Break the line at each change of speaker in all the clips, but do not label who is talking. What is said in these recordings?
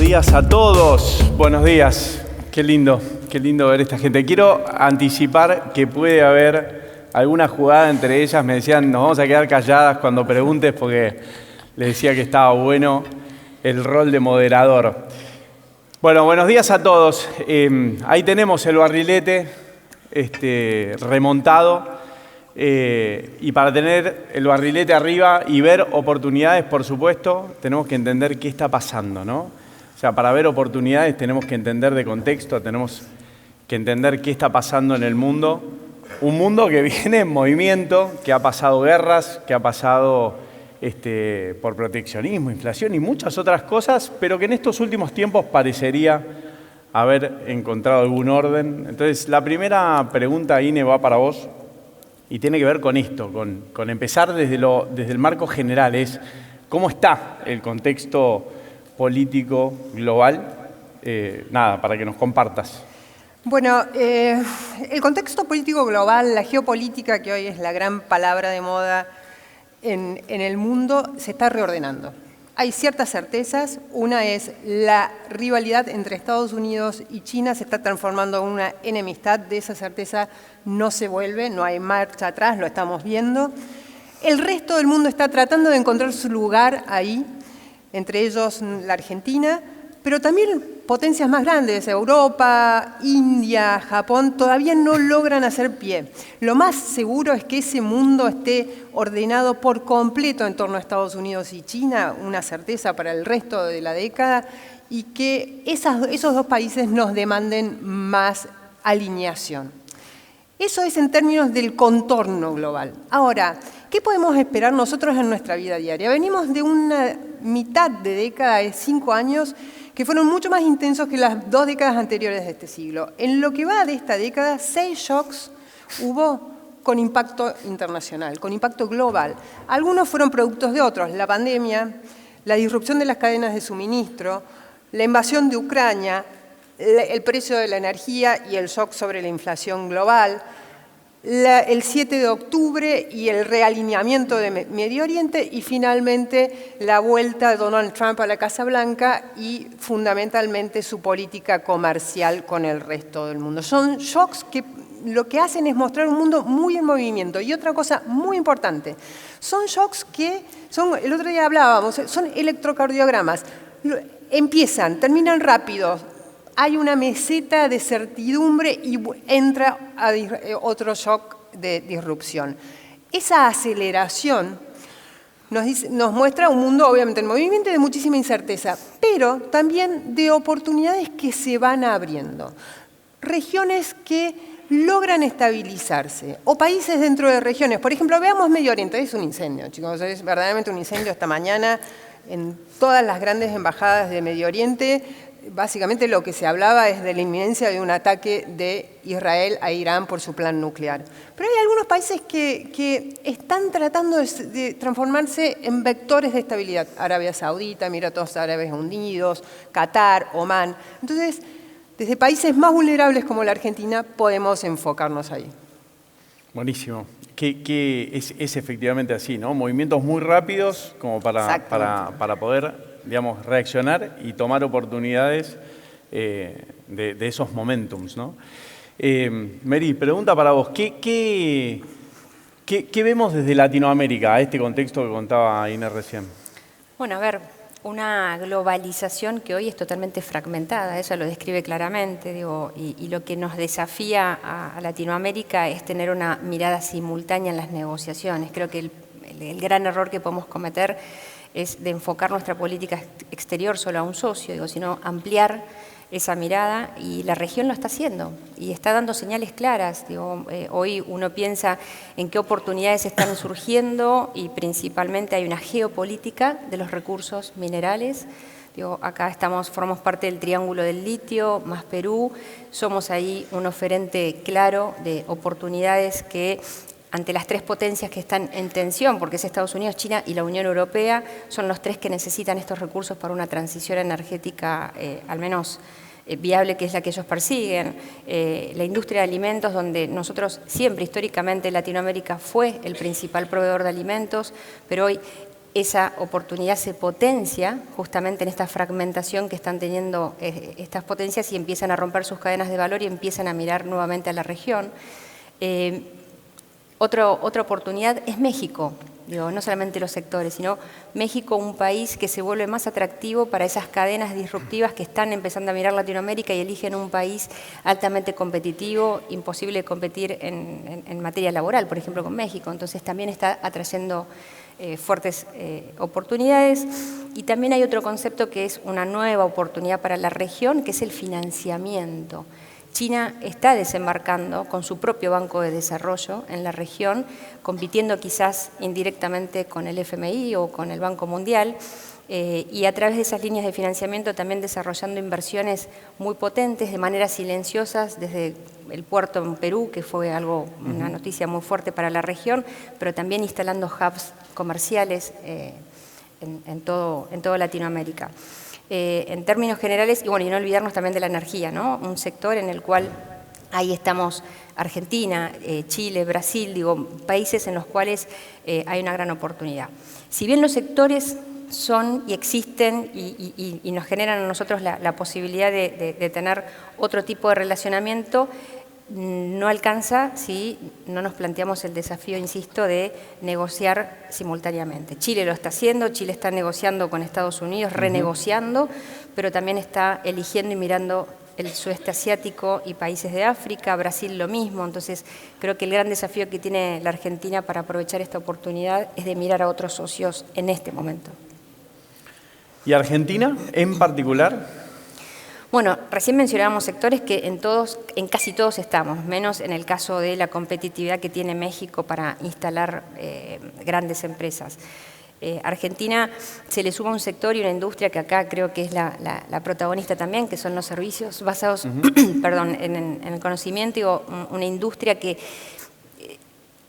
días a todos. Buenos días. Qué lindo ver esta gente. Quiero anticipar que puede haber alguna jugada entre ellas. Me decían, nos vamos a quedar calladas cuando preguntes porque les decía que estaba bueno el rol de moderador. Bueno, buenos días a todos. Ahí tenemos el barrilete remontado. Y para tener el barrilete arriba y ver oportunidades, por supuesto, tenemos que entender qué está pasando, ¿no? O sea, para ver oportunidades tenemos que entender de contexto, tenemos que entender qué está pasando en el mundo. Un mundo que viene en movimiento, que ha pasado guerras, que ha pasado por proteccionismo, inflación y muchas otras cosas, pero que en estos últimos tiempos parecería haber encontrado algún orden. Entonces, la primera pregunta, Ine, va para vos. Y tiene que ver con esto, con empezar desde el marco general, es cómo está el contexto político global. Nada, para que nos compartas.
Bueno, el contexto político global, la geopolítica, que hoy es la gran palabra de moda en el mundo, se está reordenando. Hay ciertas certezas. Una es la rivalidad entre Estados Unidos y China se está transformando en una enemistad. De esa certeza no se vuelve, no hay marcha atrás, lo estamos viendo. El resto del mundo está tratando de encontrar su lugar ahí, entre ellos la Argentina, pero también potencias más grandes, Europa, India, Japón, todavía no logran hacer pie. Lo más seguro es que ese mundo esté ordenado por completo en torno a Estados Unidos y China, una certeza para el resto de la década, y que esos dos países nos demanden más alineación. Eso es en términos del contorno global. Ahora, ¿qué podemos esperar nosotros en nuestra vida diaria? Venimos de una mitad de década, de 5 años, que fueron mucho más intensos que las 2 décadas anteriores de este siglo. En lo que va de esta década, 6 shocks hubo con impacto internacional, con impacto global. Algunos fueron productos de otros, la pandemia, la disrupción de las cadenas de suministro, la invasión de Ucrania, el precio de la energía y el shock sobre la inflación global, el 7 de octubre y el realineamiento de Medio Oriente y finalmente la vuelta de Donald Trump a la Casa Blanca y fundamentalmente su política comercial con el resto del mundo. Son shocks que lo que hacen es mostrar un mundo muy en movimiento. Y otra cosa muy importante, son shocks que son, el otro día hablábamos, son electrocardiogramas. Empiezan, terminan rápido. Hay una meseta de certidumbre y entra a otro shock de disrupción. Esa aceleración nos muestra un mundo obviamente en movimiento y de muchísima incerteza, pero también de oportunidades que se van abriendo. Regiones que logran estabilizarse, o países dentro de regiones. Por ejemplo, veamos Medio Oriente, es un incendio, chicos, es verdaderamente un incendio esta mañana en todas las grandes embajadas de Medio Oriente. Básicamente lo que se hablaba es de la inminencia de un ataque de Israel a Irán por su plan nuclear. Pero hay algunos países que están tratando de transformarse en vectores de estabilidad. Arabia Saudita, Emiratos Árabes Unidos, Qatar, Omán. Entonces, desde países más vulnerables como la Argentina podemos enfocarnos ahí.
Buenísimo. Que es efectivamente así, ¿no? Movimientos muy rápidos como para poder, digamos, reaccionar y tomar oportunidades de esos momentums, ¿no? Mary, pregunta para vos. ¿Qué vemos desde Latinoamérica a este contexto que contaba Inés recién?
Bueno, a ver, una globalización que hoy es totalmente fragmentada, ella lo describe claramente, digo, y lo que nos desafía a Latinoamérica es tener una mirada simultánea en las negociaciones. Creo que el gran error que podemos cometer es de enfocar nuestra política exterior solo a un socio, digo, sino ampliar esa mirada, y la región lo está haciendo y está dando señales claras. Digo, hoy uno piensa en qué oportunidades están surgiendo y principalmente hay una geopolítica de los recursos minerales. Digo, acá formamos parte del Triángulo del Litio, más Perú, somos ahí un oferente claro de oportunidades que ante las 3 potencias que están en tensión, porque es Estados Unidos, China y la Unión Europea, son los 3 que necesitan estos recursos para una transición energética al menos viable, que es la que ellos persiguen. La industria de alimentos, donde nosotros siempre históricamente Latinoamérica fue el principal proveedor de alimentos, pero hoy esa oportunidad se potencia justamente en esta fragmentación que están teniendo estas potencias y empiezan a romper sus cadenas de valor y empiezan a mirar nuevamente a la región. Otra oportunidad es México, digo, no solamente los sectores, sino México, un país que se vuelve más atractivo para esas cadenas disruptivas que están empezando a mirar Latinoamérica y eligen un país altamente competitivo, imposible de competir en materia laboral, por ejemplo, con México. Entonces también está atrayendo fuertes oportunidades. Y también hay otro concepto que es una nueva oportunidad para la región, que es el financiamiento. China está desembarcando con su propio Banco de Desarrollo en la región, compitiendo quizás indirectamente con el FMI o con el Banco Mundial, y a través de esas líneas de financiamiento también desarrollando inversiones muy potentes, de manera silenciosas, desde el puerto en Perú, que fue una noticia muy fuerte para la región, pero también instalando hubs comerciales en toda Latinoamérica. En términos generales, y bueno, y no olvidarnos también de la energía, ¿no? Un sector en el cual ahí estamos Argentina, Chile, Brasil, digo, países en los cuales hay una gran oportunidad. Si bien los sectores son y existen y nos generan a nosotros la posibilidad de tener otro tipo de relacionamiento, no alcanza si no nos planteamos el desafío, insisto, de negociar simultáneamente. Chile lo está haciendo, Chile está negociando con Estados Unidos, renegociando, pero también está eligiendo y mirando el sudeste asiático y países de África, Brasil lo mismo. Entonces, creo que el gran desafío que tiene la Argentina para aprovechar esta oportunidad es de mirar a otros socios en este momento.
¿Y Argentina en particular?
Bueno, recién mencionábamos sectores que en casi todos estamos, menos en el caso de la competitividad que tiene México para instalar grandes empresas. Argentina se le suma un sector y una industria que acá creo que es la protagonista también, que son los servicios basados perdón, en el conocimiento, digo, una industria que,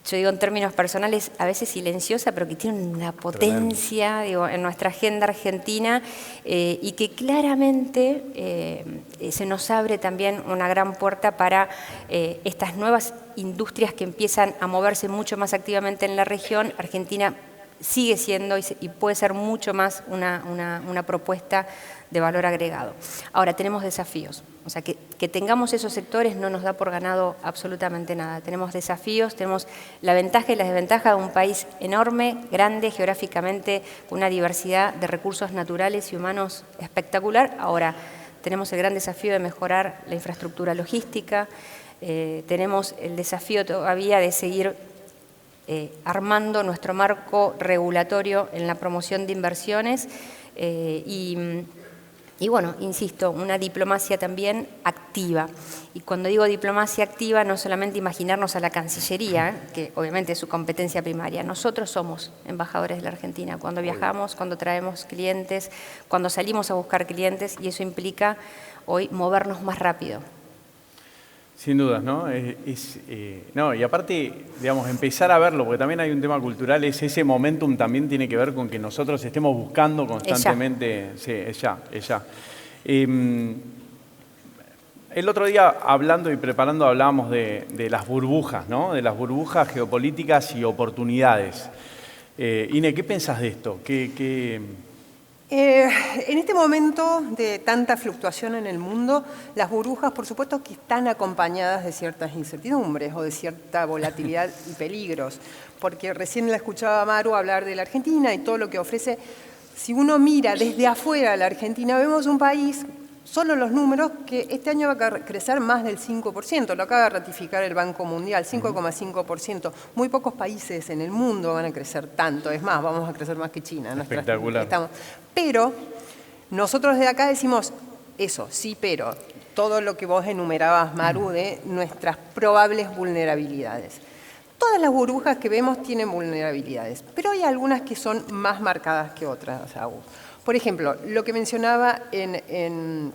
yo digo en términos personales, a veces silenciosa, pero que tiene una potencia, digo, en nuestra agenda argentina y que claramente se nos abre también una gran puerta para estas nuevas industrias que empiezan a moverse mucho más activamente en la región. Argentina sigue siendo y puede ser mucho más una propuesta de valor agregado. Ahora, tenemos desafíos. O sea, que tengamos esos sectores no nos da por ganado absolutamente nada. Tenemos desafíos, tenemos la ventaja y la desventaja de un país enorme, grande, geográficamente, con una diversidad de recursos naturales y humanos espectacular. Ahora, tenemos el gran desafío de mejorar la infraestructura logística, tenemos el desafío todavía de seguir armando nuestro marco regulatorio en la promoción de inversiones y bueno, insisto, una diplomacia también activa. Y cuando digo diplomacia activa, no solamente imaginarnos a la Cancillería, que obviamente es su competencia primaria. Nosotros somos embajadores de la Argentina. Cuando viajamos, cuando traemos clientes, cuando salimos a buscar clientes, y eso implica hoy movernos más rápido.
Sin dudas, ¿no? No, y aparte, digamos, empezar a verlo, porque también hay un tema cultural, ese momentum también tiene que ver con que nosotros estemos buscando constantemente. Sí, es ya. El otro día, hablando y preparando, hablábamos de las burbujas, ¿no? De las burbujas geopolíticas y oportunidades. Ine, ¿qué pensás de esto?
En este momento de tanta fluctuación en el mundo, las burbujas, por supuesto, que están acompañadas de ciertas incertidumbres o de cierta volatilidad y peligros, porque recién la escuchaba a Maru hablar de la Argentina y todo lo que ofrece. Si uno mira desde afuera a la Argentina, vemos un país, solo los números, que este año va a crecer más del 5%, lo acaba de ratificar el Banco Mundial, 5,5%. Muy pocos países en el mundo van a crecer tanto, es más, vamos a crecer más que China.
Espectacular.
Pero nosotros de acá decimos eso, sí, pero todo lo que vos enumerabas, Maru, de nuestras probables vulnerabilidades. Todas las burbujas que vemos tienen vulnerabilidades, pero hay algunas que son más marcadas que otras. Por ejemplo, lo que mencionaba en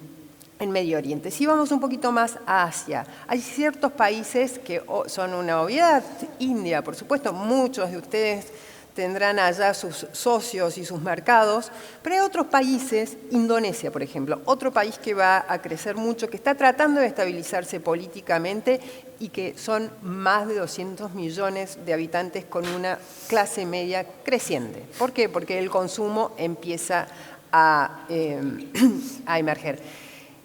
Medio Oriente. Si vamos un poquito más a Asia, hay ciertos países que son una obviedad. India, por supuesto, muchos de ustedes tendrán allá sus socios y sus mercados, pero hay otros países, Indonesia, por ejemplo, otro país que va a crecer mucho, que está tratando de estabilizarse políticamente y que son más de 200 millones de habitantes con una clase media creciente. ¿Por qué? Porque el consumo empieza a emerger.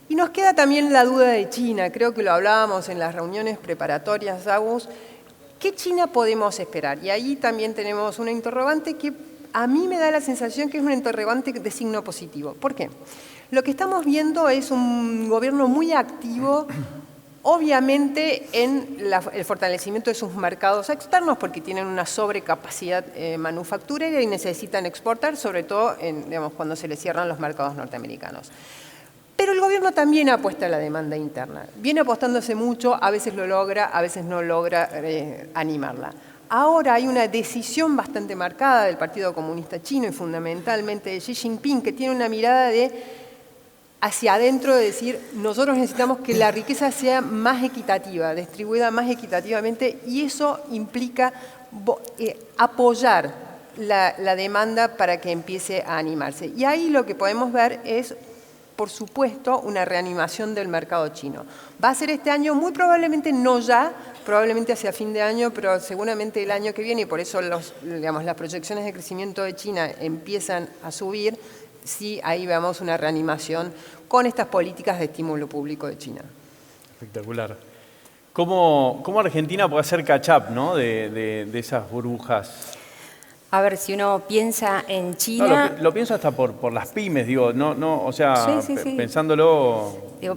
Y nos queda también la duda de China, creo que lo hablábamos en las reuniones preparatorias, Agus. ¿Qué China podemos esperar? Y ahí también tenemos una interrogante que a mí me da la sensación que es una interrogante de signo positivo. ¿Por qué? Lo que estamos viendo es un gobierno muy activo, obviamente en el fortalecimiento de sus mercados externos, porque tienen una sobrecapacidad manufacturera y necesitan exportar, sobre todo digamos, cuando se les cierran los mercados norteamericanos. Pero el gobierno también apuesta a la demanda interna. Viene apostándose mucho, a veces lo logra, a veces no logra animarla. Ahora hay una decisión bastante marcada del Partido Comunista Chino y fundamentalmente de Xi Jinping, que tiene una mirada de hacia adentro, de decir, nosotros necesitamos que la riqueza sea más equitativa, distribuida más equitativamente, y eso implica apoyar la demanda para que empiece a animarse. Y ahí lo que podemos ver es, por supuesto, una reanimación del mercado chino. Va a ser este año, muy probablemente no ya, probablemente hacia fin de año, pero seguramente el año que viene, y por eso las proyecciones de crecimiento de China empiezan a subir, sí, ahí vemos una reanimación con estas políticas de estímulo público de China.
Espectacular. ¿Cómo Argentina puede hacer catch-up, ¿no? de esas burbujas?
A ver, si uno piensa en China...
No, lo pienso hasta por las pymes, digo, o sea,
sí.
pensándolo...
Digo,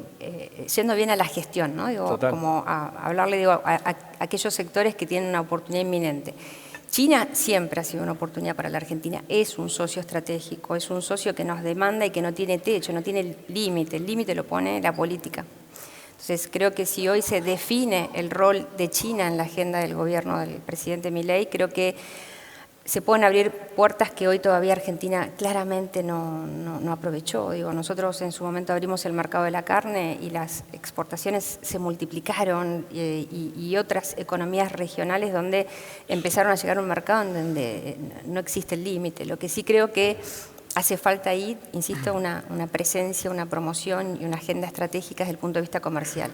yendo bien a la gestión, ¿no? Digo,
total.
como a hablarle digo, a aquellos sectores que tienen una oportunidad inminente. China siempre ha sido una oportunidad para la Argentina, es un socio estratégico, es un socio que nos demanda y que no tiene techo, no tiene límite, el límite lo pone la política. Entonces, creo que si hoy se define el rol de China en la agenda del gobierno del presidente Milei, creo que se pueden abrir puertas que hoy todavía Argentina claramente no aprovechó. Digo, nosotros en su momento abrimos el mercado de la carne y las exportaciones se multiplicaron y otras economías regionales donde empezaron a llegar a un mercado en donde no existe el límite. Lo que sí creo que hace falta ahí, insisto, una presencia, una promoción y una agenda estratégica desde el punto de vista comercial.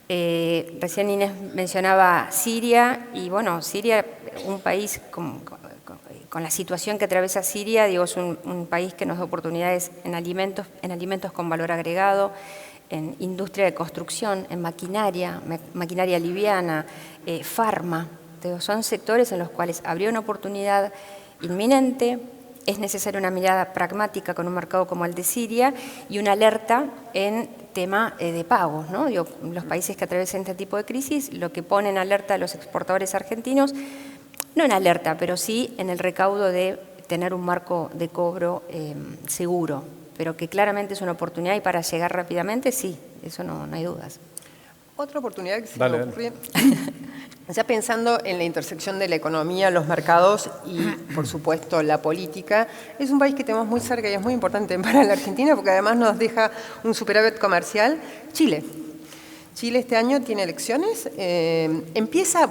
Recién Inés mencionaba Siria y bueno, Siria, un país con la situación que atraviesa Siria, digo, es un país que nos da oportunidades en alimentos con valor agregado, en industria de construcción, en maquinaria liviana, farma. Digo, son sectores en los cuales habría una oportunidad inminente. Es necesaria una mirada pragmática con un mercado como el de Siria y una alerta en tema de pagos, ¿no? Digo, los países que atraviesan este tipo de crisis, lo que ponen alerta a los exportadores argentinos, no en alerta, pero sí en el recaudo de tener un marco de cobro seguro, pero que claramente es una oportunidad y para llegar rápidamente, sí, eso no hay dudas.
Otra oportunidad que se me ocurre, ya pensando en la intersección de la economía, los mercados y, por supuesto, la política, es un país que tenemos muy cerca y es muy importante para la Argentina porque además nos deja un superávit comercial, Chile. Chile este año tiene elecciones,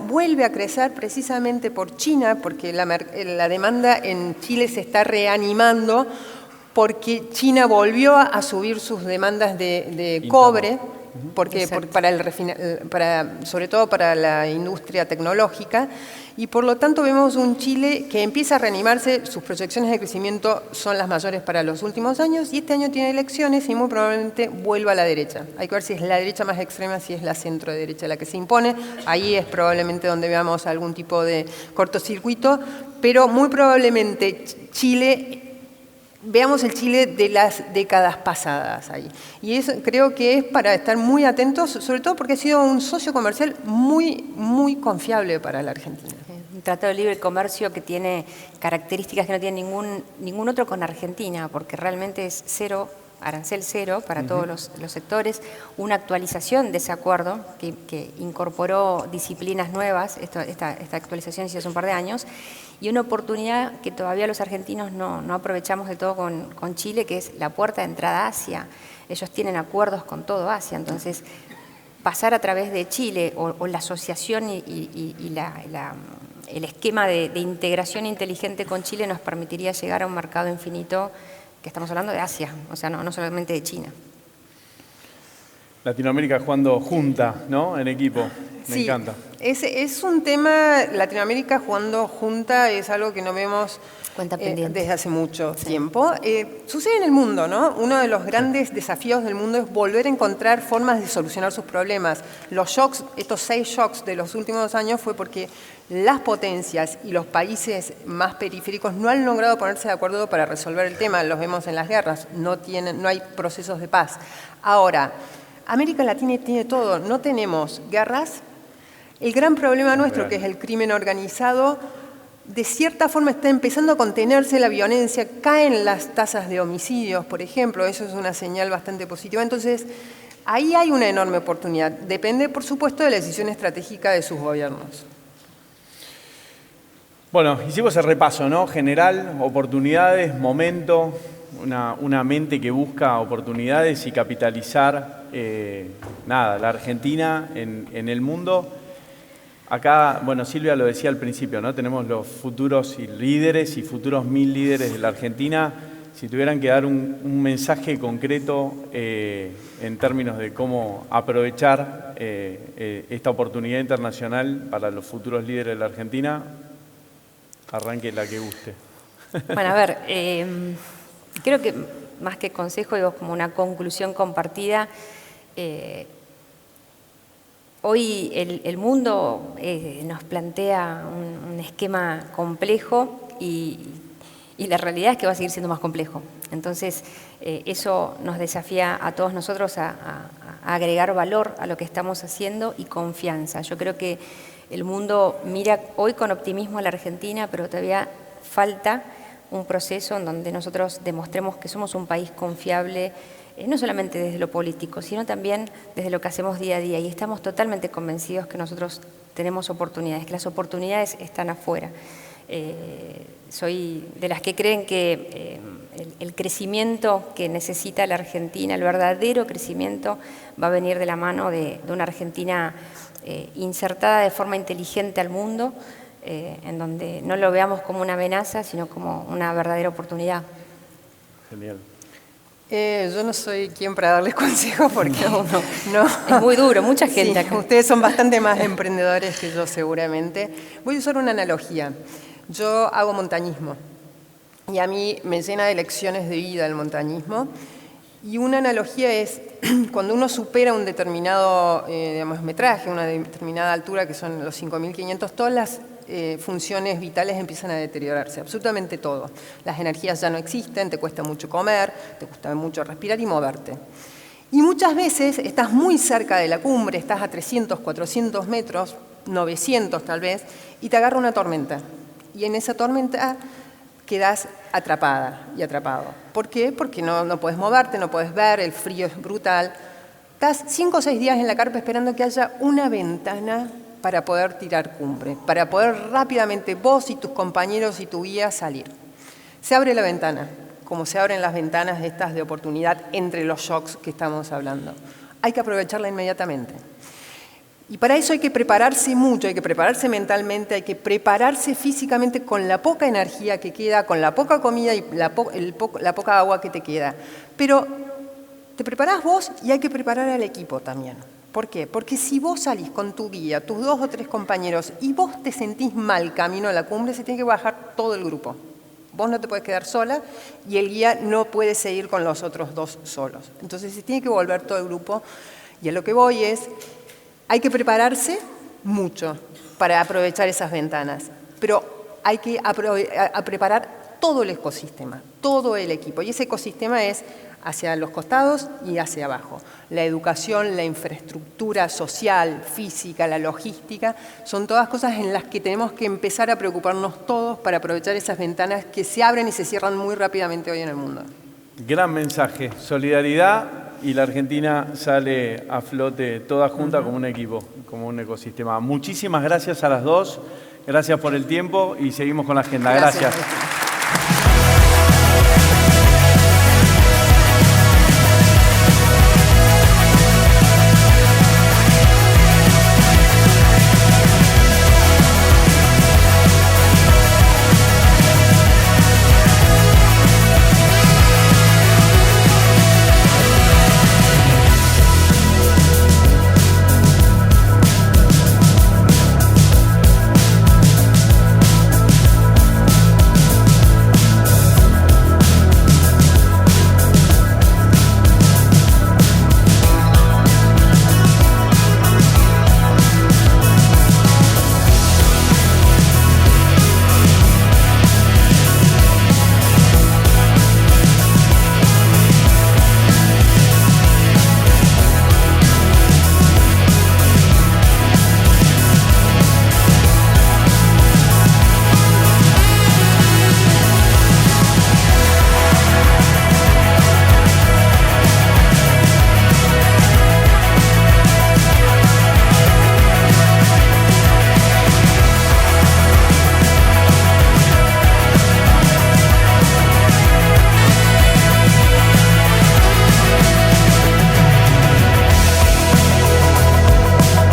vuelve a crecer precisamente por China, porque la demanda en Chile se está reanimando porque China volvió a subir sus demandas de cobre, porque sobre todo para la industria tecnológica, y por lo tanto vemos un Chile que empieza a reanimarse, sus proyecciones de crecimiento son las mayores para los últimos años, y este año tiene elecciones y muy probablemente vuelva a la derecha. Hay que ver si es la derecha más extrema, si es la centro derecha la que se impone, ahí es probablemente donde veamos algún tipo de cortocircuito, pero muy probablemente veamos el Chile de las décadas pasadas ahí. Y eso creo que es para estar muy atentos, sobre todo porque ha sido un socio comercial muy confiable para la Argentina.
Un tratado de libre comercio que tiene características que no tiene ningún otro con Argentina, porque realmente es arancel cero para todos los sectores, una actualización de ese acuerdo que incorporó disciplinas nuevas, esta actualización se hizo hace un par de años, y una oportunidad que todavía los argentinos no aprovechamos de todo con Chile, que es la puerta de entrada a Asia. Ellos tienen acuerdos con todo Asia, entonces pasar a través de Chile o la asociación y el esquema de integración inteligente con Chile nos permitiría llegar a un mercado infinito, que estamos hablando de Asia, o sea, no solamente de China.
Latinoamérica jugando junta, ¿no? En equipo. Me encanta.
Es un tema, Latinoamérica jugando junta es algo que no vemos desde hace mucho tiempo. Sucede en el mundo, ¿no? Uno de los grandes desafíos del mundo es volver a encontrar formas de solucionar sus problemas. Los shocks, estos 6 shocks de los últimos años fue porque las potencias y los países más periféricos no han logrado ponerse de acuerdo para resolver el tema. Los vemos en las guerras, no hay procesos de paz. Ahora, América Latina tiene todo, no tenemos guerras. El gran problema nuestro, que es el crimen organizado, de cierta forma está empezando a contenerse la violencia, caen las tasas de homicidios, por ejemplo, eso es una señal bastante positiva. Entonces, ahí hay una enorme oportunidad. Depende, por supuesto, de la decisión estratégica de sus gobiernos.
Bueno, hicimos el repaso, ¿no? General, oportunidades, momento, una mente que busca oportunidades y capitalizar, la Argentina en el mundo. Acá, bueno, Silvia lo decía al principio, ¿no? Tenemos los futuros líderes y futuros 1000 líderes de la Argentina. Si tuvieran que dar un mensaje concreto en términos de cómo aprovechar esta oportunidad internacional para los futuros líderes de la Argentina, arranque la que guste.
Bueno, a ver, creo que más que consejo, digo, como una conclusión compartida. Hoy el mundo nos plantea un esquema complejo y la realidad es que va a seguir siendo más complejo. Entonces, eso nos desafía a todos nosotros a agregar valor a lo que estamos haciendo y confianza. Yo creo que el mundo mira hoy con optimismo a la Argentina, pero todavía falta un proceso en donde nosotros demostremos que somos un país confiable, no solamente desde lo político, sino también desde lo que hacemos día a día. Y estamos totalmente convencidos que nosotros tenemos oportunidades, que las oportunidades están afuera. Soy de las que creen que el crecimiento que necesita la Argentina, el verdadero crecimiento, va a venir de la mano de una Argentina insertada de forma inteligente al mundo, en donde no lo veamos como una amenaza, sino como una verdadera oportunidad.
Genial.
Yo no soy quien para darles consejos porque no.
Es muy duro, mucha gente acá.
Ustedes son bastante más emprendedores que yo seguramente. Voy a usar una analogía. Yo hago montañismo y a mí me llena de lecciones de vida el montañismo. Y una analogía es cuando uno supera un determinado metraje, una determinada altura, que son los 5.500, todas las funciones vitales empiezan a deteriorarse, absolutamente todo. Las energías ya no existen, te cuesta mucho comer, te cuesta mucho respirar y moverte. Y muchas veces estás muy cerca de la cumbre, estás a 300, 400 metros, 900 tal vez, y te agarra una tormenta. Y en esa tormenta quedas atrapada y atrapado. ¿Por qué? Porque no puedes moverte, no puedes ver, el frío es brutal. Estás 5 o 6 días en la carpa esperando que haya una ventana para poder tirar cumbre, para poder rápidamente vos y tus compañeros y tu guía salir. Se abre la ventana, como se abren las ventanas estas de oportunidad entre los shocks que estamos hablando. Hay que aprovecharla inmediatamente. Y para eso hay que prepararse mucho, hay que prepararse mentalmente, hay que prepararse físicamente con la poca energía que queda, con la poca comida y la poca agua que te queda. Pero te preparás vos y hay que preparar al equipo también. ¿Por qué? Porque si vos salís con tu guía, tus 2 o 3 compañeros, y vos te sentís mal camino a la cumbre, se tiene que bajar todo el grupo. Vos no te puedes quedar sola y el guía no puede seguir con los otros 2 solos. Entonces se tiene que volver todo el grupo. Y a lo que voy es, hay que prepararse mucho para aprovechar esas ventanas, pero hay que preparar todo el ecosistema, todo el equipo. Y ese ecosistema es hacia los costados y hacia abajo. La educación, la infraestructura social, física, la logística, son todas cosas en las que tenemos que empezar a preocuparnos todos para aprovechar esas ventanas que se abren y se cierran muy rápidamente hoy en el mundo.
Gran mensaje, solidaridad, y la Argentina sale a flote toda junta como un equipo, como un ecosistema. Muchísimas gracias a las dos, gracias por el tiempo y seguimos con la agenda. Gracias.